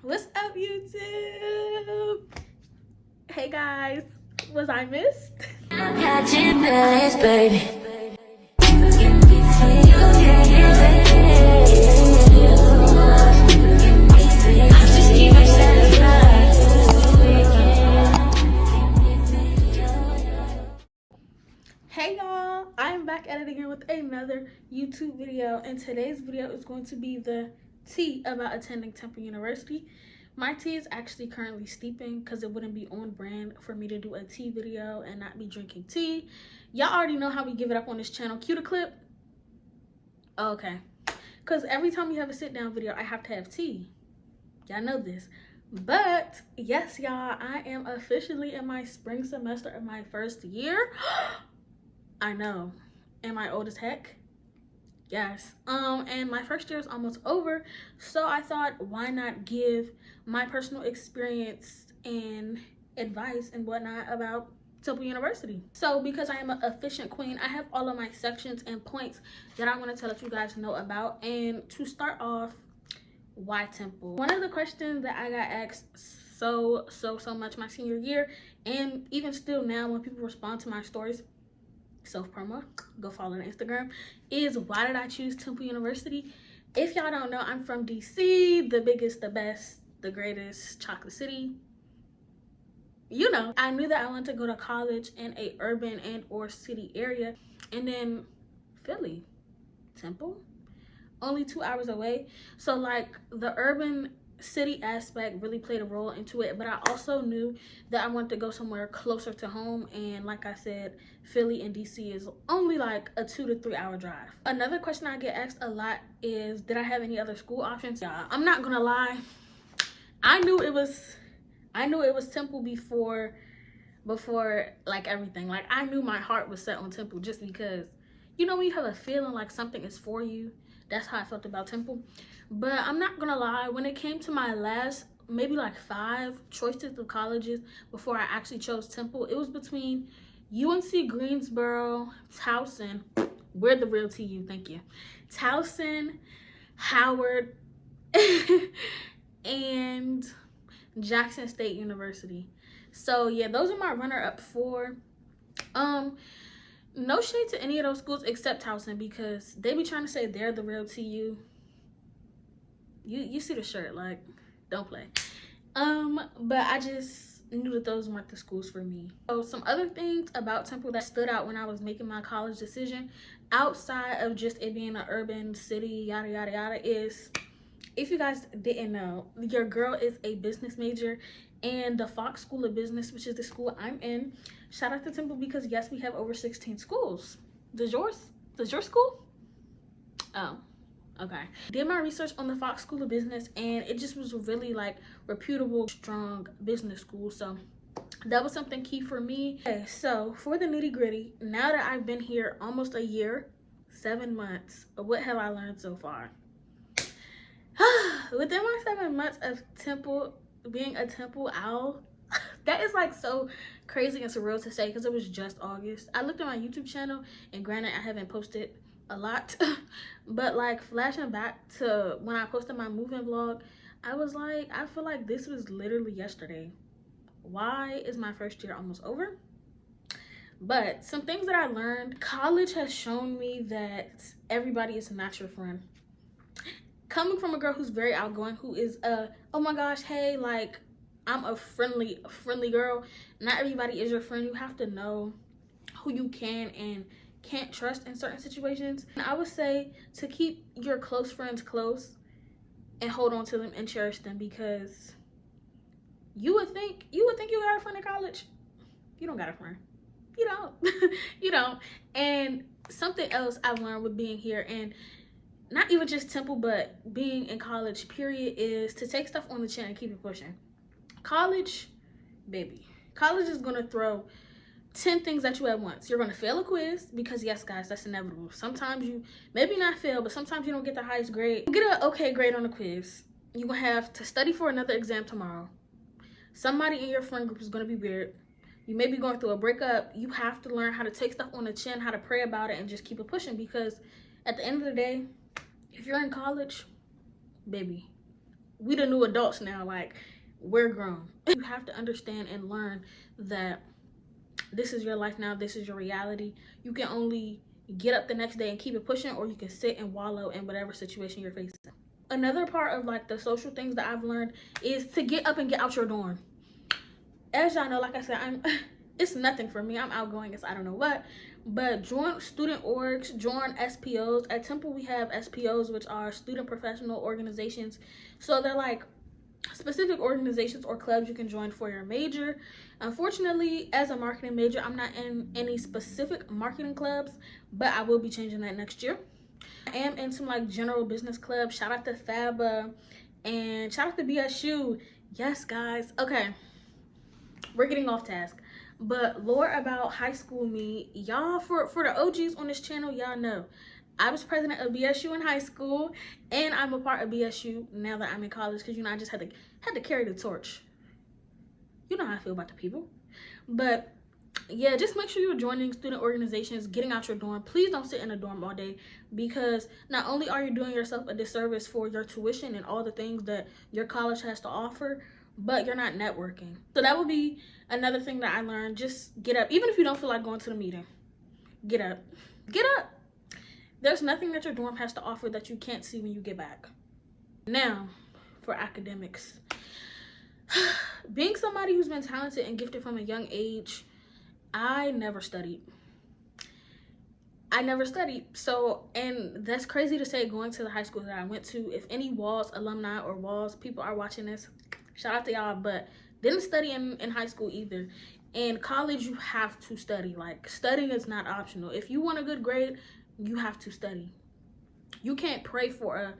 What's up, YouTube? Hey guys, was I missed? Catching feelings, baby. Hey y'all, I am back at it again with another YouTube video, and today's video is going to be the tea about attending Temple University. My tea is actually currently steeping because it wouldn't be on brand for me to do a tea video and not be drinking tea. Y'all already know how we give it up on this channel. Cue the clip. Okay, because every time we have a sit down video, I have to have tea. Y'all know this. But yes, y'all, I am officially in my spring semester of my first year. I know. Am I old as heck? Yes. And my first year is almost over, so I thought, why not give my personal experience and advice and whatnot about Temple University. So because I am an efficient queen, I have all of my sections and points that I want to let you guys know about. And to start off, why Temple? One of the questions that I got asked so much my senior year, and even still now when people respond to my stories, self-promo, go follow on Instagram, is why did I choose Temple University? If y'all don't know, I'm from DC, the biggest, the best, the greatest chocolate city. You know, I knew that I wanted to go to college in a urban and or city area, and then Philly, Temple, only 2 hours away. So like the urban city aspect really played a role into it, but I also knew that I wanted to go somewhere closer to home, and like I said, Philly and DC is only like a 2 to 3 hour drive. Another question I get asked a lot is, did I have any other school options? Yeah, I'm not gonna lie, I knew it was Temple before like everything. Like I knew my heart was set on Temple, just because, you know, when you have a feeling like something is for you, that's how I felt about Temple. But I'm not gonna lie, when it came to my last maybe like 5 choices of colleges before I actually chose Temple, it was between UNC Greensboro, Towson, we're the real TU, thank you, Towson, Howard, and Jackson State University. So yeah, those are my runner-up 4. No shade to any of those schools except Towson, because they be trying to say they're the real TU. You see the shirt, like, don't play. But I just knew that those weren't the schools for me. So some other things about Temple that stood out when I was making my college decision, outside of just it being an urban city, yada yada yada, is, if you guys didn't know, your girl is a business major, and the Fox School of Business, which is the school I'm in, shout out to Temple, because yes, we have over 16 schools. Does your school? Oh, okay. Did my research on the Fox School of Business, and it just was really like reputable, strong business school. So that was something key for me. Okay, so for the nitty gritty, now that I've been here almost a year, 7 months, what have I learned so far? Within my 7 months of Temple, being a Temple owl, that is like so crazy and surreal to say, because it was just August. I looked at my YouTube channel, and granted I haven't posted a lot, but like flashing back to when I posted my moving vlog, I was like, I feel like this was literally yesterday. Why is my first year almost over? But some things that I learned, college has shown me that everybody is not your friend. Coming from a girl who's very outgoing, who is oh my gosh, hey, like, I'm a friendly girl, not everybody is your friend. You have to know who you can and can't trust in certain situations. And I would say to keep your close friends close and hold on to them and cherish them, because you would think you got a friend in college. You don't got a friend. You don't. You don't. And something else I've learned with being here, and not even just Temple, but being in college period, is to take stuff on the chin and keep it pushing. College, baby, college is gonna throw 10 things at you at once. You're gonna fail a quiz, because yes guys, that's inevitable. Sometimes you maybe not fail, but sometimes you don't get the highest grade. You get an okay grade on a quiz, you're gonna have to study for another exam tomorrow. Somebody in your friend group is gonna be weird. You may be going through a breakup. You have to learn how to take stuff on the chin, how to pray about it, and just keep it pushing, because at the end of the day, if you're in college, baby, we the new adults now. Like, we're grown. You have to understand and learn that this is your life now. This is your reality. You can only get up the next day and keep it pushing, or you can sit and wallow in whatever situation you're facing. Another part of like the social things that I've learned is to get up and get out your dorm. As y'all know, like I said, it's nothing for me. I'm outgoing as I don't know what. But join student orgs, join SPOs. At Temple, we have SPOs, which are student professional organizations. So they're like specific organizations or clubs you can join for your major. Unfortunately, as a marketing major, I'm not in any specific marketing clubs, but I will be changing that next year. I am in some like general business clubs. Shout out to FABA and shout out to BSU. Yes, guys. Okay, we're getting off task. But lore about high school me, y'all, for the OGs on this channel, y'all know I was president of BSU in high school, and I'm a part of BSU now that I'm in college, because, you know, I just had to carry the torch. You know how I feel about the people. But yeah, just make sure you're joining student organizations, getting out your dorm. Please don't sit in a dorm all day, because not only are you doing yourself a disservice for your tuition and all the things that your college has to offer, but you're not networking. So that would be another thing that I learned. Just get up. Even if you don't feel like going to the meeting, get up. Get up. There's nothing that your dorm has to offer that you can't see when you get back. Now, for academics. Being somebody who's been talented and gifted from a young age, I never studied. So, and that's crazy to say going to the high school that I went to. If any Walls alumni or Walls people are watching this, shout out to y'all, but didn't study in high school either. In college, you have to study. Like, studying is not optional. If you want a good grade, you have to study. You can't pray for an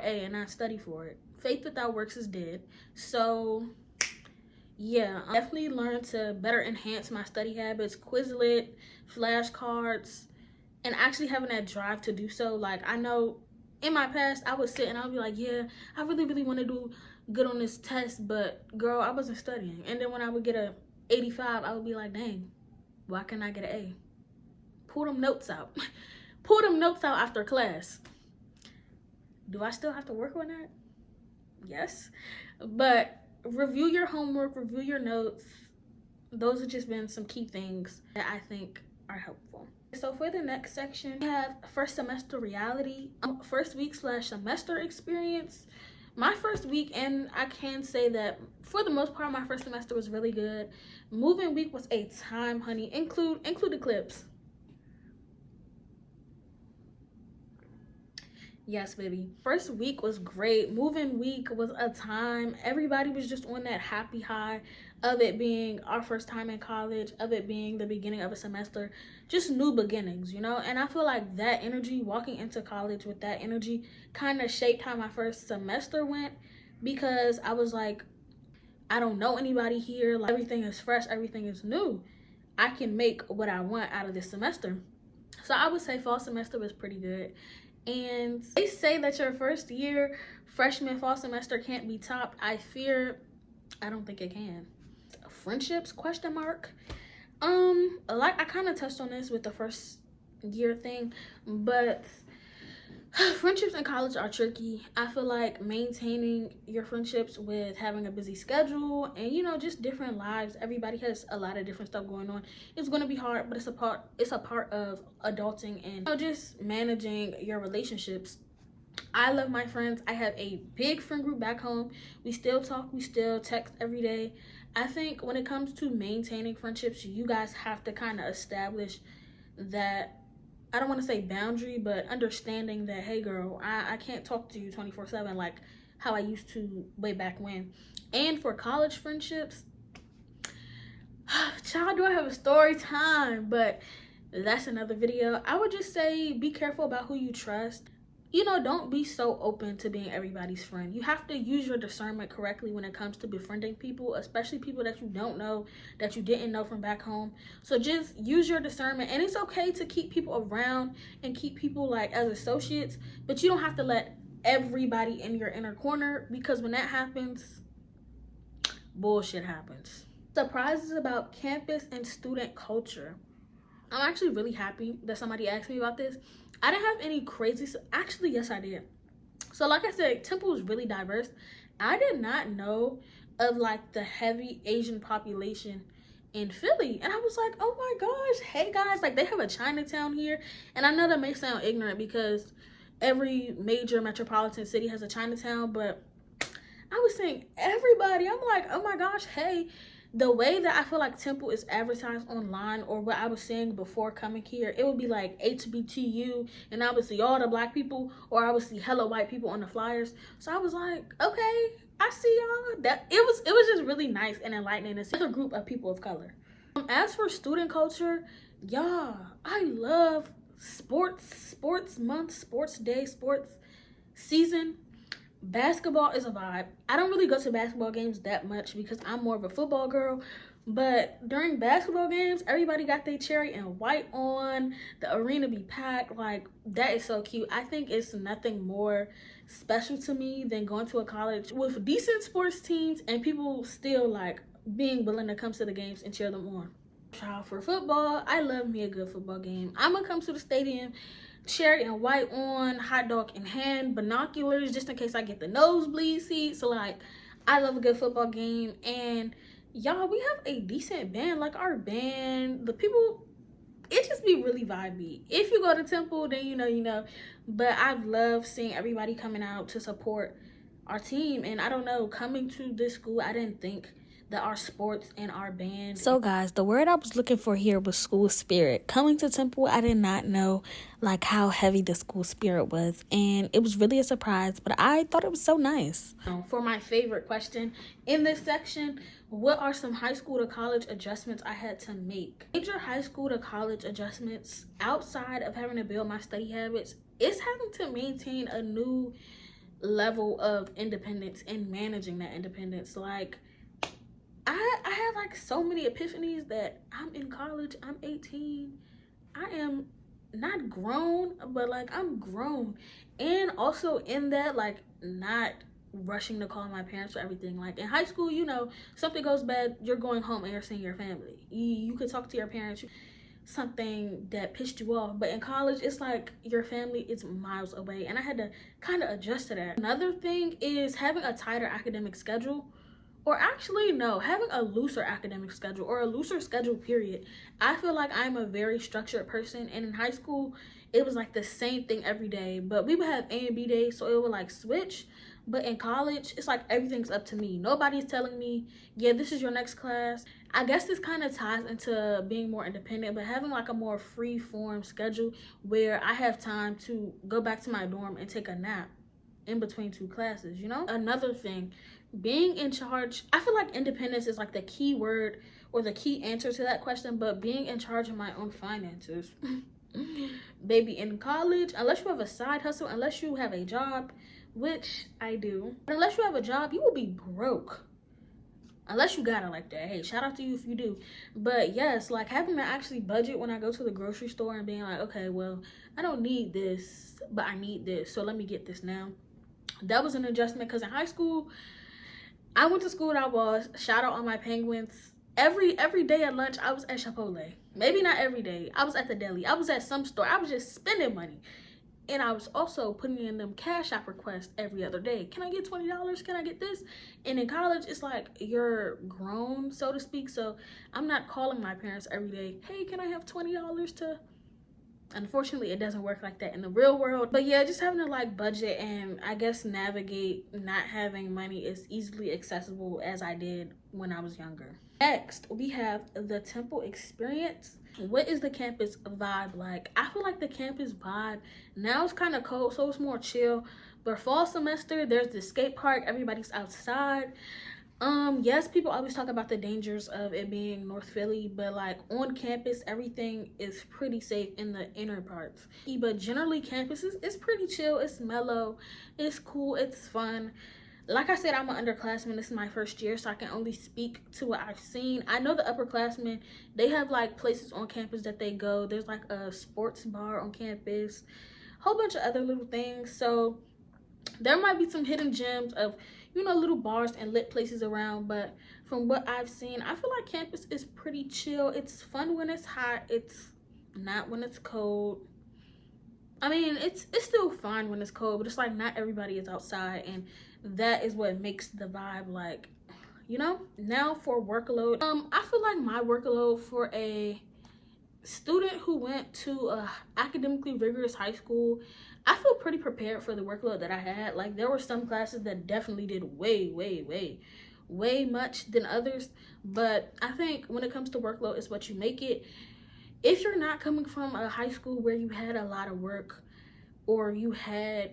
A and not study for it. Faith without works is dead. So yeah, I definitely learned to better enhance my study habits, Quizlet, flashcards, and actually having that drive to do so. Like, I know in my past, I would sit and I would be like, yeah, I really, really want to do good on this test, but girl, I wasn't studying. And then when I would get a 85, I would be like, dang, why can't I get an A? Pull them notes out. Pull them notes out after class. Do I still have to work on that? Yes. But review your homework, review your notes. Those have just been some key things that I think are helpful. So for the next section, we have first semester reality, first week / semester experience. My first week, and I can say that for the most part, my first semester was really good. Moving week was a time, honey. Include the clips. Yes, baby. First week was great. Moving week was a time. Everybody was just on that happy high of it being our first time in college, of it being the beginning of a semester, just new beginnings, you know? And I feel like that energy, walking into college with that energy, kind of shaped how my first semester went, because I was like, I don't know anybody here. Like, everything is fresh, everything is new. I can make what I want out of this semester. So I would say fall semester was pretty good. And they say that your first year freshman fall semester can't be topped. I don't think it can. Friendships, question mark. Like I kind of touched on this with the first year thing, but friendships in college are tricky. I feel like maintaining your friendships with having a busy schedule and, you know, just different lives. Everybody has a lot of different stuff going on. It's going to be hard, but it's a part of adulting and, you know, just managing your relationships. I love my friends. I have a big friend group back home. We still talk, we still text every day. I think when it comes to maintaining friendships, you guys have to kind of establish that, I don't want to say boundary, but understanding that, hey girl, I can't talk to you 24/7 like how I used to way back when. And for college friendships, child, do I have a story time? But that's another video. I would just say be careful about who you trust. You know, don't be so open to being everybody's friend. You have to use your discernment correctly when it comes to befriending people, especially people that you don't know, that you didn't know from back home. So just use your discernment. And it's okay to keep people around and keep people like as associates, but you don't have to let everybody in your inner corner, because when that happens, bullshit happens. Surprises about campus and student culture. I'm actually really happy that somebody asked me about this. I didn't have any crazy, actually, yes, I did. So like I said, Temple is really diverse. I did not know of like the heavy Asian population in Philly. And I was like, oh my gosh, hey guys, like they have a Chinatown here. And I know that may sound ignorant because every major metropolitan city has a Chinatown, but I was saying everybody. I'm like, oh my gosh, hey. The way that I feel like Temple is advertised online, or what I was saying before coming here, it would be like HBTU, and I would see all the black people, or I would see hella white people on the flyers. So I was like, okay, I see y'all. That it was just really nice and enlightening to see another group of people of color. As for student culture, y'all, I love sports month, sports day, sports season. Basketball is a vibe. I don't really go to basketball games that much because I'm more of a football girl. But during basketball games, everybody got their cherry and white on. The arena be packed. Like, that is so cute. I think it's nothing more special to me than going to a college with decent sports teams and people still, like, being willing to come to the games and cheer them on. Child, for football, I love me a good football game. I'm going to come to the stadium cherry and white on, hot dog in hand, binoculars just in case I get the nosebleed seat. So like, I love a good football game. And y'all, we have a decent band. Like our band, the people, it just be really vibey. If you go to Temple, then you know. But I love seeing everybody coming out to support our team. And I don't know, coming to this school, I didn't think that our sports and our band. So guys, the word I was looking for here was school spirit. Coming to Temple, I did not know like how heavy the school spirit was, and it was really a surprise, but I thought it was so nice. For my favorite question in this section, what are some high school to college adjustments I had to make? Major high school to college adjustments outside of having to build my study habits is having to maintain a new level of independence and managing that independence. Like, I have like so many epiphanies that I'm in college, I'm 18, I am not grown, but like I'm grown. And also in that, like, not rushing to call my parents for everything. Like in high school, you know, something goes bad, you're going home and you're seeing your family. You could talk to your parents, something that pissed you off, but in college it's like your family is miles away, and I had to kind of adjust to that. Another thing is having a tighter academic schedule. Or actually, no, having a looser academic schedule or a looser schedule, period. I feel like I'm a very structured person. And in high school, it was like the same thing every day. But we would have A and B days, so it would like switch. But in college, it's like everything's up to me. Nobody's telling me, yeah, this is your next class. I guess this kind of ties into being more independent, but having like a more free form schedule where I have time to go back to my dorm and take a nap in between two classes, you know? Another thing, being in charge. I feel like independence is like the key word or the key answer to that question, but being in charge of my own finances. Baby, in college, unless you have a side hustle, unless you have a job, which I do, but unless you have a job, you will be broke. Unless you got it like that. Hey, shout out to you if you do. But yes, like having to actually budget when I go to the grocery store and being like, okay, well, I don't need this, but I need this, so let me get this now. That was an adjustment because in high school, I went to school with our boss. Shout out on my Penguins. Every day at lunch, I was at Chipotle. Maybe not every day. I was at the deli. I was at some store. I was just spending money. And I was also putting in them Cash App requests every other day. Can I get $20? Can I get this? And in college, it's like you're grown, so to speak. So I'm not calling my parents every day, hey, can I have $20 to... Unfortunately, it doesn't work like that in the real world. But yeah, just having to like budget and I guess navigate not having money as easily accessible as I did when I was younger. Next, we have the Temple experience. What is the campus vibe like? I feel like the campus vibe, now it's kind of cold, so it's more chill. But fall semester, there's the skate park, everybody's outside. Yes, people always talk about the dangers of it being North Philly, but like on campus, everything is pretty safe in the inner parts. But generally, campus is pretty chill, it's mellow, it's cool, it's fun. Like I said, I'm an underclassman. This is my first year, so I can only speak to what I've seen. I know the upperclassmen, they have like places on campus that they go. There's like a sports bar on campus, a whole bunch of other little things. So there might be some hidden gems of, you know, little bars and lit places around, but from what I've seen, I feel like campus is pretty chill. It's fun when it's hot. It's not when it's cold. I mean, it's still fine when it's cold, but it's like not everybody is outside, and that is what makes the vibe, like, you know. Now for workload, I feel like my workload for a student who went to a academically rigorous high school, I feel pretty prepared for the workload that I had. Like, there were some classes that definitely did way much than others, but I think when it comes to workload, it's what you make it. If you're not coming from a high school where you had a lot of work, or you had,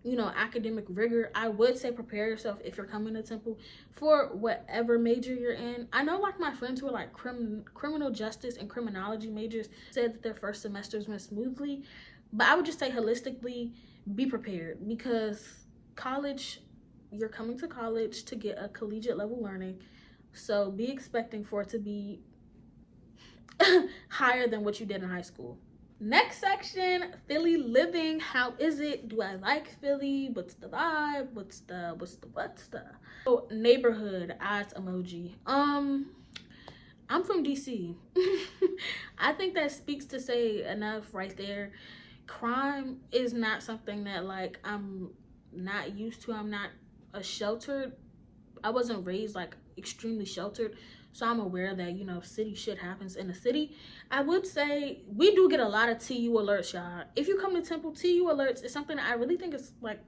you know, academic rigor, I would say prepare yourself if you're coming to Temple for whatever major you're in. I know, like, my friends who are like criminal justice and criminology majors said that their first semesters went smoothly, but I would just say holistically, be prepared, because college, you're coming to college to get a collegiate level learning, so be expecting for it to be higher than what you did in high school. Next section, Philly living. How is it? Do I like Philly? What's the vibe? What's the oh, neighborhood eyes emoji. I'm from DC. I think that speaks to say enough right there. Crime is not something that, like, I'm not used to. I'm not a sheltered, I wasn't raised like extremely sheltered, so I'm aware that, you know, city shit happens in the city. I would say we do get a lot of TU alerts, y'all. If you come to Temple, TU alerts is something that I really think is, like,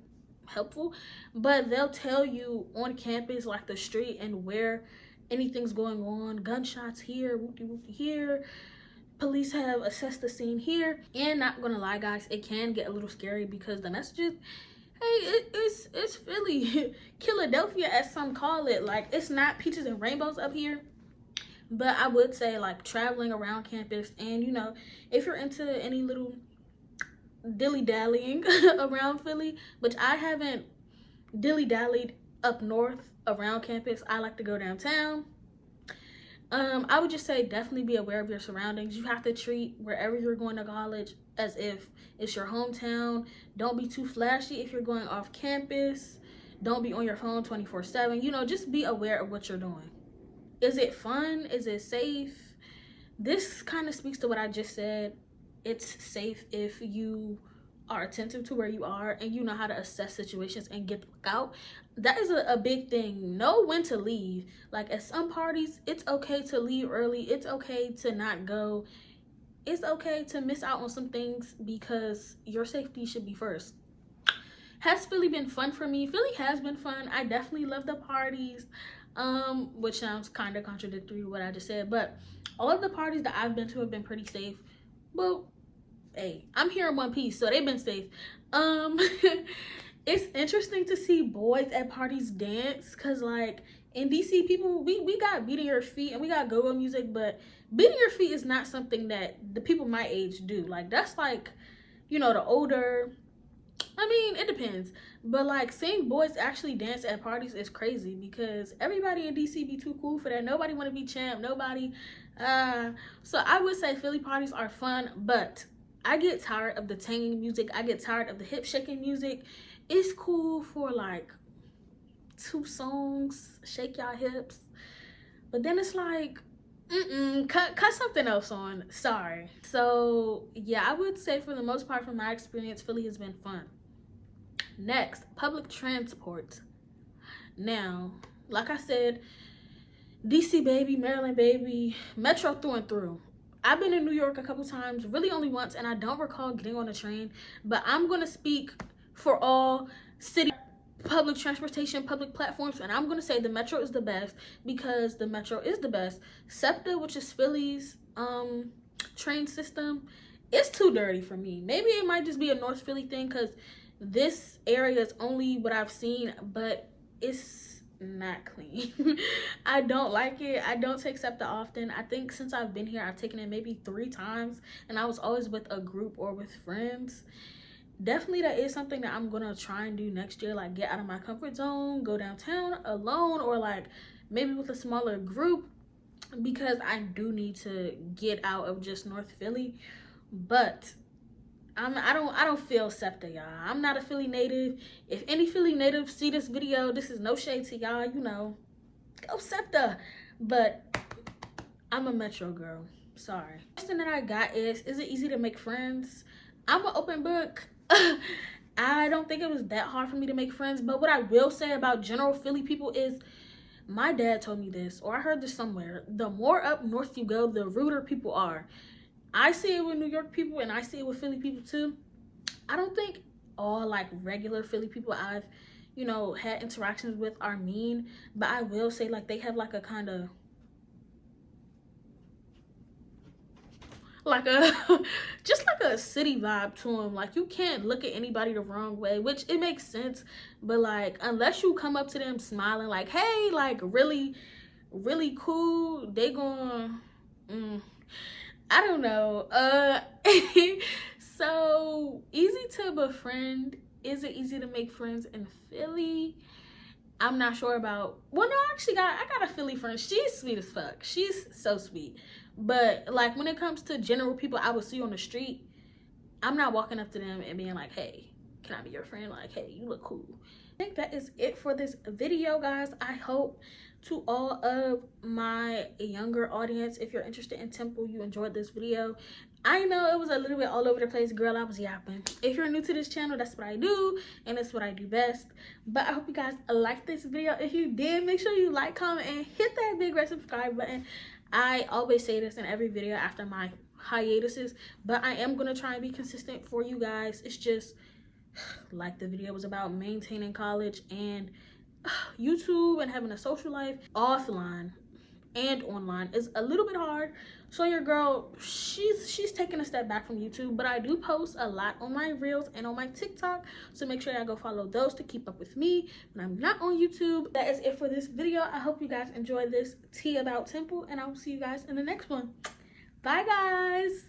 helpful, but they'll tell you on campus, like, the street and where anything's going on. Gunshots here, whoopty here, police have assessed the scene here. And not gonna lie, guys, it can get a little scary because the messages, hey, it's Philly, Philadelphia as some call it. Like, it's not peaches and rainbows up here. But I would say, like, traveling around campus, and, you know, if you're into any little dilly-dallying around Philly, which I haven't dilly-dallied up north around campus, I like to go downtown. I would just say definitely be aware of your surroundings. You have to treat wherever you're going to college as if it's your hometown. Don't be too flashy if you're going off campus. Don't be on your phone 24/7. You know, just be aware of what you're doing. Is it fun? Is it safe? This kind of speaks to what I just said. It's safe if you are attentive to where you are and you know how to assess situations and get out. That is a big thing. Know when to leave. Like, at some parties, it's okay to leave early. It's okay to not go. It's okay to miss out on some things because your safety should be first. Has Philly been fun for me? Philly has been fun. I definitely love the parties, which sounds kind of contradictory to what I just said, but all of the parties that I've been to have been pretty safe. Well, hey, I'm here in one piece, so they've been safe. It's interesting to see boys at parties dance, because, like, in DC, people, we got beating your feet and we got go-go music, but beating your feet is not something that the people my age do. Like, that's, like, you know, the older, I mean, it depends, but, like, seeing boys actually dance at parties is crazy, because everybody in DC be too cool for that. Nobody want to be champ, nobody. So I would say Philly parties are fun, but I get tired of the tanging music. I get tired of the hip shaking music. It's cool for, like, 2 songs, shake y'all hips, but then it's like, cut something else on. Sorry. So yeah, I would say for the most part, from my experience, Philly has been fun. Next, public transport. Now, like I said, DC baby, Maryland baby, Metro through and through. I've been in New York a couple times, really only once, and I don't recall getting on a train, but I'm gonna speak for all city public transportation, public platforms, and I'm gonna say the Metro is the best, because the Metro is the best. SEPTA, which is Philly's train system, it's too dirty for me. Maybe it might just be a North Philly thing, because this area is only what I've seen, but it's not clean. I don't like it. I don't take SEPTA often. I think since I've been here, I've taken it maybe 3 times, and I was always with a group or with friends. Definitely that is something that I'm gonna try and do next year, like get out of my comfort zone, go downtown alone, or like maybe with a smaller group, because I do need to get out of just North Philly. But I don't feel SEPTA, y'all. I'm not a Philly native. If any Philly natives see this video, this is no shade to y'all, you know, go SEPTA. But I'm a Metro girl. Sorry. The question that I got is it easy to make friends? I'm an open book. I don't think it was that hard for me to make friends. But what I will say about general Philly people is, my dad told me this, or I heard this somewhere, the more up north you go, the ruder people are. I see it with New York people, and I see it with Philly people too. I don't think all like regular Philly people I've, you know, had interactions with are mean, but I will say like they have like a kind of like a just like a city vibe to them. Like you can't look at anybody the wrong way, which it makes sense, but like unless you come up to them smiling like, hey, like really cool, they going I don't know. So easy to befriend. Is it easy to make friends in Philly? I'm not sure about. Well, no, I got a Philly friend. She's sweet as fuck. She's so sweet. But like when it comes to general people I would see on the street, I'm not walking up to them and being like, hey, can I be your friend? Like, hey, you look cool. I think that is it for this video, guys. I hope to all of my younger audience, if you're interested in Temple, you enjoyed this video. I know it was a little bit all over the place, girl. I was yapping. If you're new to this channel, that's what I do, and that's what I do best. But I hope you guys liked this video. If you did, make sure you like, comment, and hit that big red subscribe button. I always say this in every video after my hiatuses, but I am gonna try and be consistent for you guys. It's just like the video was about, maintaining college and YouTube and having a social life offline and online is a little bit hard. So your girl, she's taking a step back from YouTube, but I do post a lot on my reels and on my TikTok, so make sure y'all go follow those to keep up with me when I'm not on YouTube. That is it for this video. I hope you guys enjoyed this tea about Temple, and I will see you guys in the next one. Bye, guys.